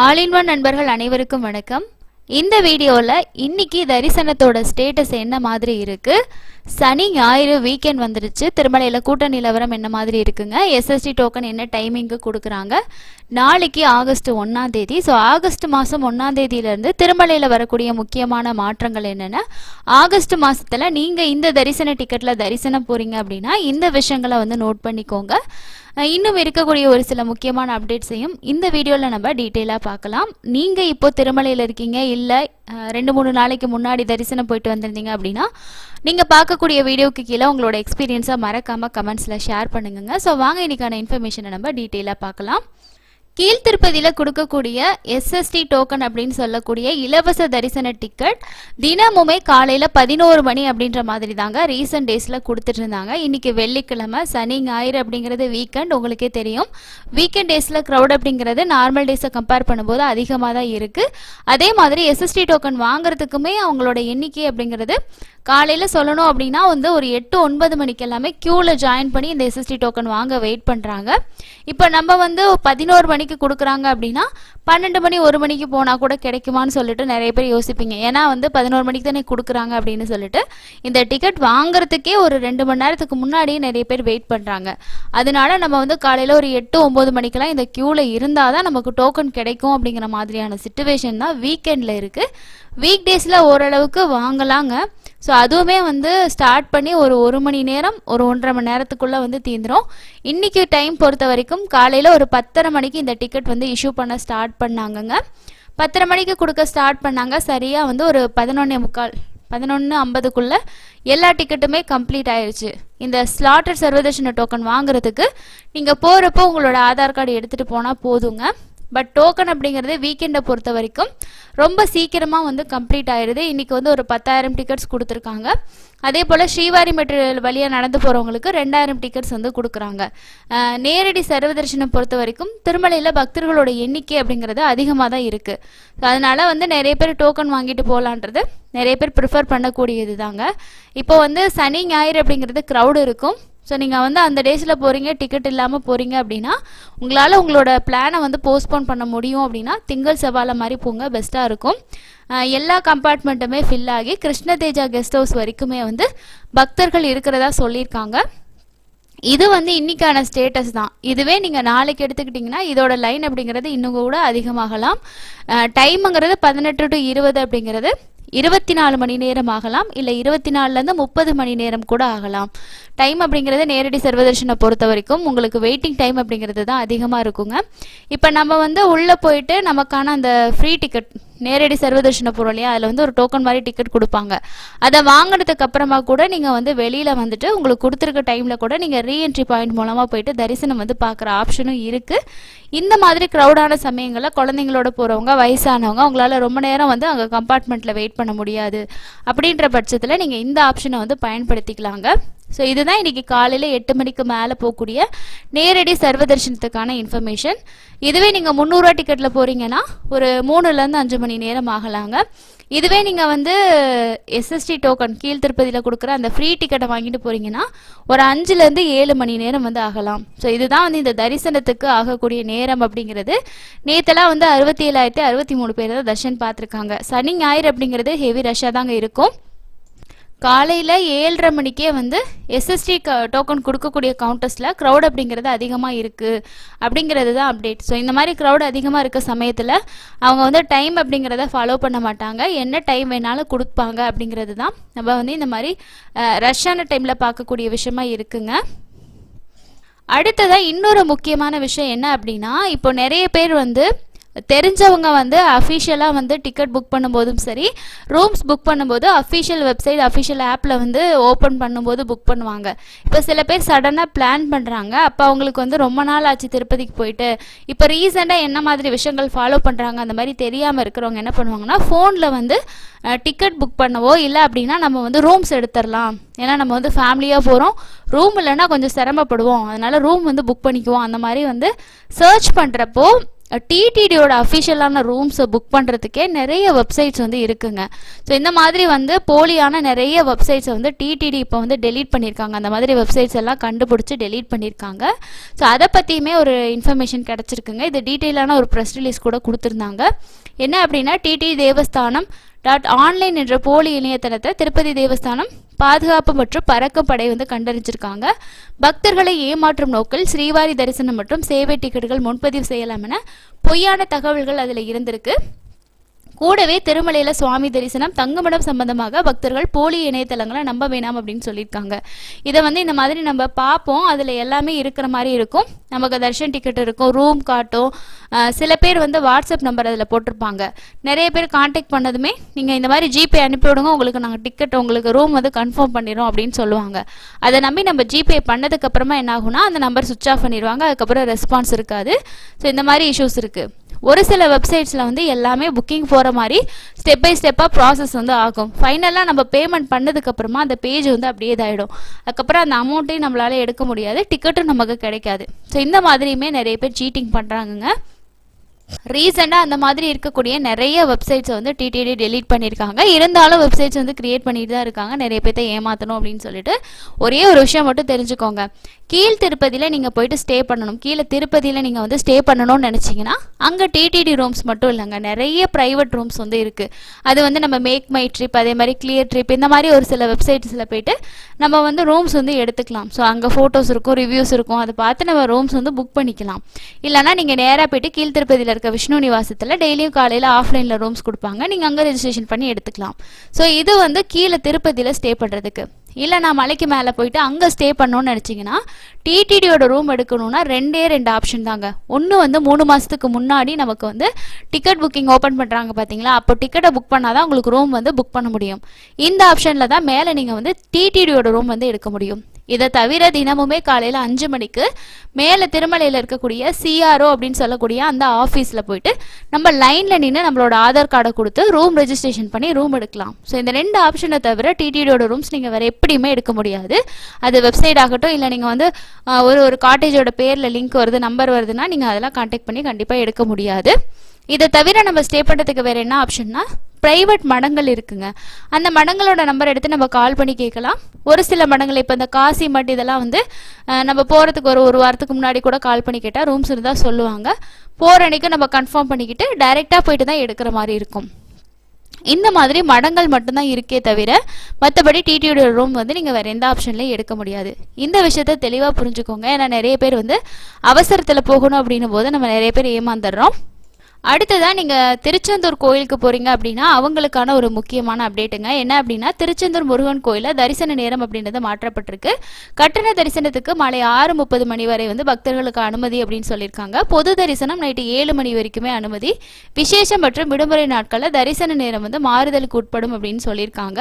All in one நண்பர்கள் அனைவருக்கும் வணக்கம். இந்த வீடியோவில் இன்னைக்கு தரிசனத்தோட ஸ்டேட்டஸ் என்ன மாதிரி இருக்கு, சனி ஞாயிறு வீக்கெண்ட் வந்துருச்சு, திருமலையில் கூட்ட நிலவரம் என்ன மாதிரி இருக்குங்க, எஸ்எஸ்டி டோக்கன் என்ன டைமிங்கு கொடுக்குறாங்க, நாளைக்கு ஆகஸ்ட் 1ஆம் தேதி. ஸோ ஆகஸ்ட் மாதம் 1ஆம் தேதியிலேருந்து திருமலையில் வரக்கூடிய முக்கியமான மாற்றங்கள் என்னென்ன, ஆகஸ்ட் மாதத்தில் நீங்கள் இந்த தரிசன டிக்கெட்டில் தரிசனம் போகிறீங்க அப்படின்னா இந்த விஷயங்களை நோட் பண்ணிக்கோங்க. இன்னும் இருக்கக்கூடிய ஒரு சில முக்கியமான அப்டேட்ஸையும் இந்த வீடியோவில் நம்ம டீட்டெயிலாக பார்க்கலாம். நீங்கள் இப்போ திருமலையில் இருக்கீங்க, இல்லை 2-3 நாளைக்கு முன்னாடி தரிசனம் போயிட்டு வந்திருந்தீங்க அப்படின்னா நீங்கள் பார்க்கக்கூடிய வீடியோக்கு கீழே உங்களோட எக்ஸ்பீரியன்ஸை மறக்காமல் கமெண்ட்ஸில் ஷேர் பண்ணுங்க. ஸோ வாங்க இன்னைக்கான இன்ஃபர்மேஷனை நம்ம டீட்டெயிலாக பார்க்கலாம். கீழ்த்திருப்பதியில் கொடுக்கக்கூடிய எஸ்எஸ்டி டோக்கன் அப்படின்னு சொல்லக்கூடிய இலவச தரிசன டிக்கெட் தினமுமே காலையில் 11 மணி அப்படின்ற மாதிரி தாங்க ரீசன்ட் டேஸில் கொடுத்துட்டு இருந்தாங்க. இன்னைக்கு வெள்ளிக்கிழமை, சனி ஞாயிறு அப்படிங்கிறது வீக்கெண்ட், உங்களுக்கே தெரியும். வீக்கெண்ட் டேஸில் க்ரௌட் அப்படிங்கிறது நார்மல் டேஸை கம்பேர் பண்ணும்போது அதிகமாக தான் இருக்குது. அதே மாதிரி எஸ்எஸ்டி டோக்கன் வாங்குறதுக்குமே அவங்களோட எண்ணிக்கை அப்படிங்கிறது காலையில் சொல்லணும் அப்படின்னா ஒரு 8-9 மணிக்கு எல்லாமே க்யூவில் ஜாயின் பண்ணி இந்த எஸ்எஸ்டி டோக்கன் வாங்க வெயிட் பண்ணுறாங்க. இப்போ நம்ம 11 மணிக்கு கொடுக்குறாங்க அப்படின்னா 12 மணி 1 மணிக்கு போனால் கூட கிடைக்குமான்னு சொல்லிட்டு நிறைய பேர் யோசிப்பீங்க. ஏன்னா 11 மணிக்கு தானே கொடுக்குறாங்க அப்படின்னு சொல்லிட்டு இந்த டிக்கெட் வாங்குறதுக்கே ஒரு 2 மணி நேரத்துக்கு முன்னாடியே நிறைய பேர் வெயிட் பண்ணுறாங்க. அதனால நம்ம காலையில் ஒரு 8-9 மணிக்கெல்லாம் இந்த க்யூவில் இருந்தால் தான் நமக்கு டோக்கன் கிடைக்கும் அப்படிங்கிற மாதிரியான சிச்சுவேஷன் தான் வீக்கெண்டில் இருக்குது. வீக் டேஸில் ஓரளவுக்கு வாங்கலாங்க. ஸோ அதுவுமே ஸ்டார்ட் பண்ணி ஒரு 1 மணி நேரம், ஒரு 1.5 மணி நேரத்துக்குள்ளே தீந்துடும். இன்றைக்கி டைம் பொறுத்த வரைக்கும் காலையில் ஒரு 10:30 மணிக்கு இந்த டிக்கெட் இஷ்யூ பண்ண ஸ்டார்ட் பண்ணாங்கங்க. 10:30 மணிக்கு கொடுக்க ஸ்டார்ட் பண்ணாங்க. சரியாக ஒரு 11:45 11:50க்குள்ளே எல்லா டிக்கெட்டுமே கம்ப்ளீட் ஆயிடுச்சு. இந்த ஸ்லாட்டட் சர்வதர்ஷன டோக்கன் வாங்குறதுக்கு நீங்கள் போகிறப்போ உங்களோட ஆதார் கார்டு எடுத்துகிட்டு போனால் போதுங்க. பட் டோக்கன் அப்படிங்கிறது வீக்கெண்டை பொறுத்த வரைக்கும் ரொம்ப சீக்கிரமாக கம்ப்ளீட் ஆயிடுது. இன்றைக்கி ஒரு 10,000 டிக்கெட்ஸ் கொடுத்துருக்காங்க. அதே போல் ஸ்ரீவாரி மெட்ரியல் வழியாக நடந்து போகிறவங்களுக்கு 2,000 டிக்கெட்ஸ் கொடுக்குறாங்க. நேரடி சர்வதர்ஷனம் பொறுத்த வரைக்கும் திருமலையில் பக்தர்களோட எண்ணிக்கை அப்படிங்கிறது அதிகமாக தான் இருக்குது. அதனால் நிறைய பேர் டோக்கன் வாங்கிட்டு போகலான்றது நிறைய பேர் ப்ரிஃபர் பண்ணக்கூடியது தாங்க. இப்போ சனி ஞாயிறு அப்படிங்கிறது க்ரௌடு இருக்கும். ஸோ நீங்கள் அந்த டேஸில் போகிறீங்க, டிக்கெட் இல்லாமல் போகிறீங்க அப்படின்னா உங்களால் உங்களோட பிளானை போஸ்ட்போன் பண்ண முடியும் அப்படின்னா திங்கள் செவ்வாய் மாதிரி போங்க, பெஸ்ட்டாக இருக்கும். எல்லா கம்பார்ட்மெண்ட்டுமே ஃபில் ஆகி கிருஷ்ண தேஜா கெஸ்ட் ஹவுஸ் வரைக்குமே பக்தர்கள் இருக்கிறதா சொல்லியிருக்காங்க. இது இன்னைக்கான ஸ்டேட்டஸ் தான். இதுவே நீங்கள் நாளைக்கு எடுத்துக்கிட்டிங்கன்னா இதோட லைன் அப்படிங்கிறது இன்னும் கூட அதிகமாகலாம். டைமுங்கிறது 18 to 20 அப்படிங்கிறது 24 மணி நேரம் ஆகலாம், இல்லை 24லேருந்து 30 மணி நேரம் கூட ஆகலாம். டைம் அப்படிங்கிறது நேரடி சர்வதர்ஷனை பொறுத்த வரைக்கும் உங்களுக்கு வெயிட்டிங் டைம் அப்படிங்கிறது தான் அதிகமாக இருக்குங்க. இப்போ நம்ம உள்ளே போயிட்டு நமக்கான அந்த ஃப்ரீ டிக்கெட் நேரடி சர்வதர்ஷனை போகிறோம் இல்லையா, அதில் ஒரு டோக்கன் மாதிரி டிக்கெட் கொடுப்பாங்க. அதை வாங்கினதுக்கு அப்புறமா கூட நீங்கள் வெளியில் உங்களுக்கு கொடுத்துருக்க டைமில் கூட நீங்கள் ரீஎன்ட்ரி பாயிண்ட் மூலமாக போயிட்டு தரிசனம் பார்க்குற ஆப்ஷனும் இருக்குது. இந்த மாதிரி க்ரௌடான சமயங்களில் குழந்தைங்களோட போகிறவங்க, வயசானவங்க, அவங்களால ரொம்ப நேரம் அங்கே கம்பார்ட்மெண்ட்டில் வெயிட் பண்ண முடியாது அப்படின்ற பட்சத்தில் நீங்கள் இந்த ஆப்ஷனை பயன்படுத்திக்கலாங்க. ஸோ இதுதான் இன்றைக்கி காலையில் 8 மணிக்கு மேலே போகக்கூடிய நேரடி சர்வதர்ஷனத்துக்கான இன்ஃபர்மேஷன். இதுவே நீங்கள் 300 டிக்கெட்டில் போகிறீங்கன்னா ஒரு 3லேருந்து 5 மணி நேரம் ஆகலாங்க. இதுவே நீங்கள் எஸ்எஸ்டி டோக்கன் கீழ்த்திருப்பதியில் கொடுக்குற அந்த ஃப்ரீ டிக்கெட்டை வாங்கிட்டு போகிறீங்கன்னா ஒரு 5லேருந்து 7 மணி நேரம் ஆகலாம். ஸோ இதுதான் இந்த தரிசனத்துக்கு ஆகக்கூடிய நேரம் அப்படிங்கிறது. நேற்றெல்லாம் 67,063 பேர் தான் தர்ஷன் பார்த்துருக்காங்க. சனி ஞாயிறு அப்படிங்கிறது ஹெவி ரஷ்ஷாக தாங்க இருக்கும். காலையில் 7:30 மணிக்கே எஸ்எஸ்டி டோக்கன் கொடுக்கக்கூடிய கவுண்டர்ஸில் க்ரௌட் அப்படிங்கிறது அதிகமாக இருக்குது அப்படிங்கிறது தான் அப்டேட். ஸோ இந்த மாதிரி க்ரௌட் அதிகமாக இருக்க சமயத்தில் அவங்க டைம் அப்படிங்கிறத ஃபாலோ பண்ண மாட்டாங்க, என்ன டைம் வேணாலும் கொடுப்பாங்க அப்படிங்கிறது தான் நம்ம இந்த மாதிரி ரஷ்ஷான டைமில் பார்க்கக்கூடிய விஷயமா இருக்குங்க. அடுத்ததாக இன்னொரு முக்கியமான விஷயம் என்ன அப்படின்னா, இப்போ நிறைய பேர் தெரிஞ்சவங்க அஃபிஷியலாக டிக்கெட் புக் பண்ணும்போதும் சரி, ரூம்ஸ் புக் பண்ணும்போது அஃபிஷியல் வெப்சைட், அஃபிஷியல் ஆப்பில் ஓப்பன் பண்ணும்போது புக் பண்ணுவாங்க. இப்போ சில பேர் சடனாக பிளான் பண்ணுறாங்க. அப்போ அவங்களுக்கு ரொம்ப நாள் ஆச்சு திருப்பதிக்கு போயிட்டு. இப்போ ரீசெண்டாக என்ன மாதிரி விஷயங்கள் ஃபாலோ பண்ணுறாங்க அந்த மாதிரி தெரியாமல் இருக்கிறவங்க என்ன பண்ணுவாங்கன்னா, ஃபோனில் டிக்கெட் புக் பண்ணவோ, இல்லை அப்படின்னா நம்ம ரூம்ஸ் எடுத்துடலாம். ஏன்னா நம்ம ஃபேமிலியாக போகிறோம், ரூம் இல்லைன்னா கொஞ்சம் சிரமப்படுவோம், அதனால் ரூம் புக் பண்ணிக்குவோம். அந்த மாதிரி சர்ச் பண்ணுறப்போ டிடிடியோட அஃபிஷியலான ரூம்ஸை புக் பண்ணுறதுக்கே நிறைய வெப்சைட்ஸ் வந்து இருக்குங்க. ஸோ இந்த மாதிரி வந்து போலியான நிறைய வெப்சைட்ஸை வந்து டிடிடி இப்போ வந்து டெலீட் பண்ணியிருக்காங்க. அந்த மாதிரி வெப்சைட்ஸ் எல்லாம் கண்டுபிடிச்சி டெலீட் பண்ணியிருக்காங்க. ஸோ அதை பற்றியுமே ஒரு இன்ஃபர்மேஷன் கிடச்சிருக்குங்க. இது டீட்டெயிலான ஒரு ப்ரெஸ் ரிலீஸ் கூட கொடுத்துருந்தாங்க. என்ன அப்படின்னா, டிடி தேவஸ்தானம் .ஆன்லைன் என்ற போலி இணையதளத்தை திருப்பதி தேவஸ்தானம் பாதுகாப்பு மற்றும் பறக்கும் படை வந்து கண்டறிஞ்சிருக்காங்க. பக்தர்களை ஏமாற்றும் நோக்கில் ஸ்ரீவாரி தரிசனம் மற்றும் சேவை டிக்கெட்டுகள் முன்பதிவு செய்யலாம் என பொய்யான தகவல்கள் அதில் இருந்திருக்கு. கூடவே திருமலையில் சுவாமி தரிசனம் தங்குமிடம் சம்பந்தமாக பக்தர்கள் போலி இணையதளங்களை நம்ப வேணாம் அப்படின்னு சொல்லியிருக்காங்க. இதை வந்து இந்த மாதிரி நம்ம பார்ப்போம், அதில் எல்லாமே இருக்கிற மாதிரி இருக்கும். நமக்கு தர்ஷன் டிக்கெட் இருக்கும், ரூம் காட்டும். சில பேர் வந்து வாட்ஸ்அப் நம்பர் அதில் போட்டிருப்பாங்க. நிறைய பேர் கான்டாக்ட் பண்ணதுமே நீங்கள் இந்த மாதிரி ஜிபே அனுப்பிவிடுங்க, உங்களுக்கு நாங்கள் டிக்கெட் உங்களுக்கு ரூம் வந்து கன்ஃபார்ம் பண்ணிடுறோம் அப்படின்னு சொல்லுவாங்க. அதை நம்பி நம்ம ஜிபே பண்ணதுக்கப்புறமா என்ன ஆகும்னா அந்த நம்பர் சுவிட்ச் ஆஃப் பண்ணிடுவாங்க. அதுக்கப்புறம் ரெஸ்பான்ஸ் இருக்காது. ஸோ இந்த மாதிரி இஷ்யூஸ் இருக்குது. ஒரு சில வெப்சைட்ஸில் வந்து எல்லாமே புக்கிங் போகிற மாதிரி ஸ்டெப் பை ஸ்டெப்பாக ப்ராசஸ் வந்து ஆகும். ஃபைனலாக நம்ம பேமெண்ட் பண்ணதுக்கப்புறமா அந்த பேஜ் வந்து அப்படியே இதாகிடும். அதுக்கப்புறம் அந்த அமௌண்ட்டையும் நம்மளால் எடுக்க முடியாது, டிக்கெட்டும் நமக்கு கிடைக்காது. ஸோ இந்த மாதிரியுமே நிறைய பேர் சீட்டிங் பண்ணுறாங்கங்க. ரீசெண்டாக அந்த மாதிரி இருக்கக்கூடிய நிறைய வெப்சைட்ஸை வந்து டிடிடி டெலீட் பண்ணியிருக்காங்க. இருந்தாலும் வெப்சைட்ஸ் வந்து கிரியேட் பண்ணிட்டு தான் இருக்காங்க, நிறைய பேர்த்த ஏமாற்றணும் அப்படின்னு சொல்லிட்டு. ஒரே ஒரு விஷயம் மட்டும் தெரிஞ்சுக்கோங்க, கீழ் திருப்பதியில் நீங்கள் போயிட்டு ஸ்டே பண்ணணும். கீழே திருப்பதியில் நீங்கள் வந்து ஸ்டே பண்ணணும்னு நினச்சிங்கன்னா அங்கே டிடிடி ரூம்ஸ் மட்டும் இல்லைங்க, நிறைய ப்ரைவேட் ரூம்ஸ் வந்து இருக்குது. அது வந்து நம்ம மேக் மை ட்ரிப், அதே மாதிரி கிளியர் ட்ரிப், இந்த மாதிரி ஒரு சில வெப்சைட்ஸில் போயிட்டு நம்ம வந்து ரூம்ஸ் வந்து எடுத்துக்கலாம். ஸோ அங்கே ஃபோட்டோஸ் இருக்கும், ரிவ்யூஸ் இருக்கும், அதை பார்த்து நம்ம ரூம்ஸ் வந்து புக் பண்ணிக்கலாம். இல்லைனா நீங்கள் நேராக போயிட்டு கீழ் திருப்பதியில் இருக்க விஷ்ணு நிவாசத்தில் டெய்லியும் காலையில் ஆஃப்லைனில் ரூம்ஸ் கொடுப்பாங்க, நீங்கள் அங்கே ரெஜிஸ்ட்ரேஷன் பண்ணி எடுத்துக்கலாம். ஸோ இது வந்து கீழே திருப்பதியில் ஸ்டே பண்ணுறதுக்கு. இல்லை நான் மலைக்கு மேலே போயிட்டு அங்கே ஸ்டே பண்ணணும்னு நினச்சிங்கன்னா டிடிடியோட ரூம் எடுக்கணும்னா ரெண்டே ஆப்ஷன் தாங்க. ஒன்று வந்து 3 மாதத்துக்கு முன்னாடி நமக்கு வந்து டிக்கெட் புக்கிங் ஓப்பன் பண்ணுறாங்க பார்த்தீங்களா, அப்போ டிக்கெட்டை புக் பண்ணால் தான் உங்களுக்கு ரூம் வந்து புக் பண்ண முடியும். இந்த ஆப்ஷனில் தான் மேலே நீங்கள் வந்து டிடிடியோட ரூம் வந்து எடுக்க முடியும். இதை தவிர தினமுமே காலையில் 5 மணிக்கு மேலே திருமலையில் இருக்கக்கூடிய சிஆர்ஓ அப்படின்னு சொல்லக்கூடிய அந்த ஆஃபீஸில் போயிட்டு நம்ம லைனில் நின்று நம்மளோட ஆதார் கார்டை கொடுத்து ரூம் ரெஜிஸ்ட்ரேஷன் பண்ணி ரூம் எடுக்கலாம். ஸோ இந்த 2 ஆப்ஷனை தவிர டிடிடியோட ரூம்ஸ் நீங்கள் வேறு எப்படியுமே எடுக்க முடியாது. அது வெப்சைட் ஆகட்டும், இல்லை நீங்கள் வந்து ஒரு காட்டேஜோட பேரில் லிங்க் வருது, நம்பர் வருதுன்னா நீங்கள் அதெல்லாம் கான்டாக்ட் பண்ணி கண்டிப்பாக எடுக்க முடியாது. இதை தவிர நம்ம ஸ்டே பண்ணுறதுக்கு வேறு என்ன ஆப்ஷன்னா, ப்ரைவேட் மடங்கள் இருக்குங்க. அந்த மடங்களோட நம்பர் எடுத்து நம்ம கால் பண்ணி கேட்கலாம். ஒரு சில மடங்கள் இப்போ இந்த காசி மட் இதெல்லாம் வந்து நம்ம போகிறதுக்கு ஒரு வாரத்துக்கு முன்னாடி கூட கால் பண்ணி கேட்டால் ரூம்ஸ் இருந்தால் சொல்லுவாங்க. போகிற அன்றைக்கி நம்ம கன்ஃபார்ம் பண்ணிக்கிட்டு டைரெக்டாக போயிட்டு தான் எடுக்கிற மாதிரி இருக்கும். இந்த மாதிரி மடங்கள் மட்டும்தான் இருக்கே தவிர மற்றபடி டிடியோட ரூம் வந்து நீங்கள் வேறு எந்த ஆப்ஷன்லையும் எடுக்க முடியாது. இந்த விஷயத்த தெளிவாக புரிஞ்சுக்கோங்க. ஏன்னா நிறைய பேர் வந்து அவசரத்தில் போகணும் அப்படின்னும் போது நம்ம நிறைய பேர் ஏமாந்துடுறோம். அடுத்ததாக நீங்கள் திருச்செந்தூர் கோயிலுக்கு போகிறீங்க அப்படின்னா அவங்களுக்கான ஒரு முக்கியமான அப்டேட்டுங்க. என்ன அப்படின்னா, திருச்செந்தூர் முருகன் கோயிலில் தரிசன நேரம் அப்படின்றது மாற்றப்பட்டிருக்கு. கட்டண தரிசனத்துக்கு மாலை 6:30 மணி வரை வந்து பக்தர்களுக்கு அனுமதி அப்படின்னு சொல்லியிருக்காங்க. பொது தரிசனம் நைட்டு 7 மணி வரைக்குமே அனுமதி. விசேஷம் மற்றும் விடுமுறை நாட்களில் தரிசன நேரம் வந்து மாறுதலுக்கு உட்படும் அப்படின்னு சொல்லியிருக்காங்க.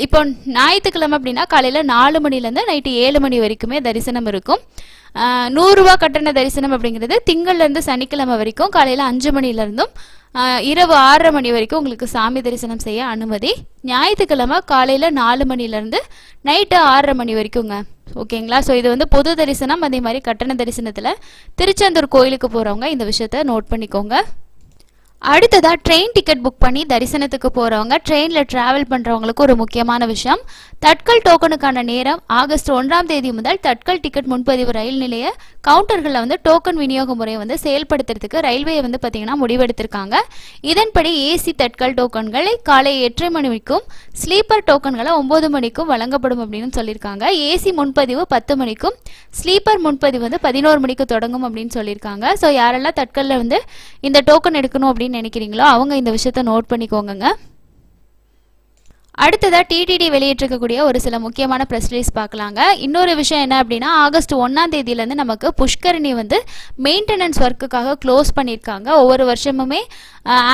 இப்போ ஞாயிற்றுக்கிழமை அப்படின்னா காலையில் 4 மணிலேருந்து நைட்டு 7 மணி வரைக்குமே தரிசனம் இருக்கும். 100 ரூபா கட்டண தரிசனம் அப்படிங்கிறது திங்கள்லேருந்து சனிக்கிழமை வரைக்கும் காலையில் 5 மணிலேருந்தும் இரவு 6:30 மணி வரைக்கும் உங்களுக்கு சாமி தரிசனம் செய்ய அனுமதி. ஞாயிற்றுக்கிழமை காலையில் 4 மணிலேருந்து நைட்டு 6:30 மணி வரைக்குங்க. ஓகேங்களா? ஸோ இது வந்து பொது தரிசனம். அதே மாதிரி கட்டண தரிசனத்தில் திருச்செந்தூர் கோயிலுக்கு போகிறவங்க இந்த விஷயத்த நோட் பண்ணிக்கோங்க. அடுத்ததாக ட்ரெயின் டிக்கெட் புக் பண்ணி தரிசனத்துக்கு போகிறவங்க, ட்ரெயினில் ட்ராவல் பண்ணுறவங்களுக்கு ஒரு முக்கியமான விஷயம், தட்கல் டோக்கனுக்கான நேரம் ஆகஸ்ட் 1ஆம் தேதி முதல் தட்கல் டிக்கெட் முன்பதிவு ரயில் நிலைய கவுண்டர்களில் வந்து டோக்கன் விநியோக முறையை வந்து செயல்படுத்துறதுக்கு ரயில்வே வந்து பார்த்திங்கன்னா முடிவெடுத்திருக்காங்க. இதன்படி ஏசி தட்கல் டோக்கன்களை காலை 8:30 மணிக்கும் ஸ்லீப்பர் டோக்கன்களை 9 மணிக்கும் வழங்கப்படும் அப்படின்னு சொல்லியிருக்காங்க. ஏசி முன்பதிவு 10 மணிக்கும் ஸ்லீப்பர் முன்பதிவு வந்து 11 மணிக்கு தொடங்கும் அப்படின்னு சொல்லியிருக்காங்க. ஸோ யாரெல்லாம் தட்கலில் வந்து இந்த டோக்கன் எடுக்கணும் அப்படின்னு நினைக்கிறீங்களோ அவங்க இந்த விஷயத்தை நோட் பண்ணிக்கோங்க. அடுத்ததாக டிடிடி வெளியிட்டிருக்கக்கூடிய ஒரு சில முக்கியமான ப்ரெஸ் ரிலீஸ் பார்க்கலாங்க. இன்னொரு விஷயம் என்ன அப்படின்னா, ஆகஸ்ட் 1ஆம் தேதியிலேருந்து நமக்கு புஷ்கரணி வந்து மெயின்டெனன்ஸ் ஒர்க்குக்காக க்ளோஸ் பண்ணியிருக்காங்க. ஒவ்வொரு வருஷமுமே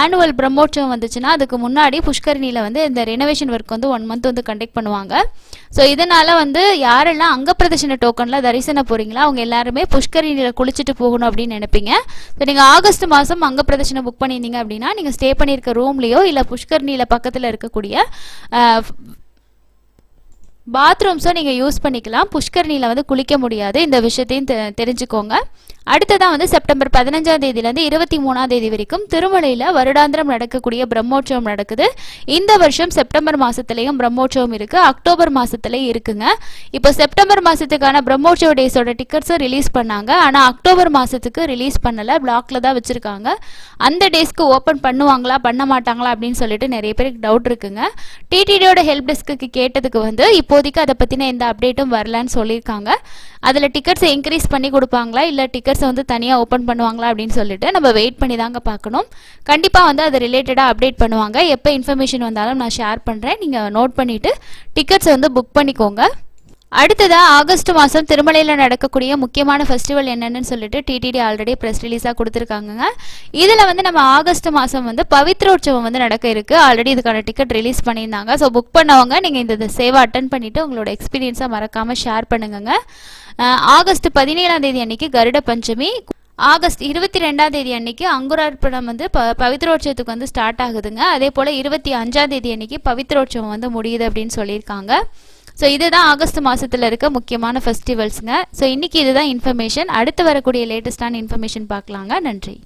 ஆனுவல் பிரம்மோற்சவம் வந்துச்சுன்னா அதுக்கு முன்னாடி புஷ்கரணியில் வந்து இந்த ரெனோவேஷன் ஒர்க் வந்து 1 மந்த் வந்து கண்டக்ட் பண்ணுவாங்க. ஸோ இதனால் வந்து யாரெல்லாம் அங்க பிரதர்ஷன டோக்கனில் தரிசனம் போகிறீங்களா அவங்க எல்லாருமே புஷ்கரணியில் குளிச்சுட்டு போகணும் அப்படின்னு நினைப்பீங்க. ஸோ நீங்கள் ஆகஸ்ட் மாதம் அங்க பிரதர்ஷனம் புக் பண்ணியிருந்தீங்க அப்படின்னா நீங்கள் ஸ்டே பண்ணியிருக்க ரூம்லேயோ இல்லை புஷ்கரணியில் பக்கத்தில் இருக்கக்கூடிய பாத்ரூம்ஸும் நீங்கள் யூஸ் பண்ணிக்கலாம். புஷ்கரணியில் வந்து குளிக்க முடியாது. இந்த விஷயத்தையும் தெரிஞ்சுக்கோங்க. அடுத்ததான் வந்து செப்டம்பர் 15ஆம் தேதியிலேருந்து 23ஆம் தேதி வரைக்கும் திருமலையில் வருடாந்திரம் நடக்கக்கூடிய பிரம்மோற்சவம் நடக்குது. இந்த வருஷம் செப்டம்பர் மாதத்துலேயும் பிரம்மோற்சவம் இருக்குது, அக்டோபர் மாதத்துலேயும் இருக்குங்க. இப்போ செப்டம்பர் மாதத்துக்கான பிரம்மோற்சவ டேஸோட டிக்கெட்ஸும் ரிலீஸ் பண்ணாங்க. ஆனால் அக்டோபர் மாதத்துக்கு ரிலீஸ் பண்ணலை, பிளாக்ல தான் வச்சுருக்காங்க. அந்த டேஸ்க்கு ஓப்பன் பண்ணுவாங்களா பண்ண மாட்டாங்களா அப்படின்னு சொல்லிட்டு நிறைய பேருக்கு டவுட் இருக்குங்க. டிடிடியோட ஹெல்ப் டெஸ்க்கு கேட்டதுக்கு வந்து இப்போதைக்கு அதை பற்றின எந்த அப்டேட்டும் வரலன்னு சொல்லியிருக்காங்க. அதில் டிக்கெட்ஸை இன்க்ரீஸ் பண்ணி கொடுப்பாங்களா இல்லை டிக்கெட்ஸை வந்து தனியாக ஓப்பன் பண்ணுவாங்களா அப்படின்னு சொல்லிட்டு நம்ம வெயிட் பண்ணி தாங்க பார்க்கணும். கண்டிப்பாக வந்து அது ரிலேட்டடாக அப்டேட் பண்ணுவாங்க. எப்போ இன்ஃபர்மேஷன் வந்தாலும் நான் ஷேர் பண்ணுறேன், நீங்கள் நோட் பண்ணிவிட்டு டிக்கெட்ஸை வந்து புக் பண்ணிக்கோங்க. அடுத்ததாக ஆகஸ்ட் மாதம் திருமலையில் நடக்கக்கூடிய முக்கியமான ஃபெஸ்டிவல் என்னென்னு சொல்லிட்டு டிடிடி ஆல்ரெடி ப்ரெஸ் ரிலீஸாக கொடுத்துருக்காங்க. இதில் வந்து நம்ம ஆகஸ்ட் மாதம் வந்து பவித்ரோற்சவம் வந்து நடக்க இருக்குது. ஆல்ரெடி இதுக்கான டிக்கெட் ரிலீஸ் பண்ணியிருந்தாங்க. ஸோ புக் பண்ணவங்க நீங்கள் இந்த சேவை அட்டன் பண்ணிவிட்டு உங்களோட எக்ஸ்பீரியன்ஸை மறக்காமல் ஷேர் பண்ணுங்க. ஆகஸ்ட் 17ஆம் தேதி அன்னைக்கு கருட பஞ்சமி, ஆகஸ்ட் 22ஆம் தேதி அன்னைக்கு அங்குரார்ப்பணம் வந்து பவித்ரோற்சவத்துக்கு வந்து ஸ்டார்ட் ஆகுதுங்க. அதே போல் 25ஆம் தேதி அன்னைக்கு பவித்ரோற்சவம் வந்து முடியுது அப்படின்னு சொல்லியிருக்காங்க. ஸோ இதுதான் ஆகஸ்ட் மாதத்தில் இருக்க முக்கியமான ஃபெஸ்டிவல்ஸுங்க. ஸோ இன்றைக்கி இதுதான் இன்ஃபர்மேஷன். அடுத்து வரக்கூடிய லேட்டஸ்டான இன்ஃபர்மேஷன் பார்க்கலாங்க. நன்றி.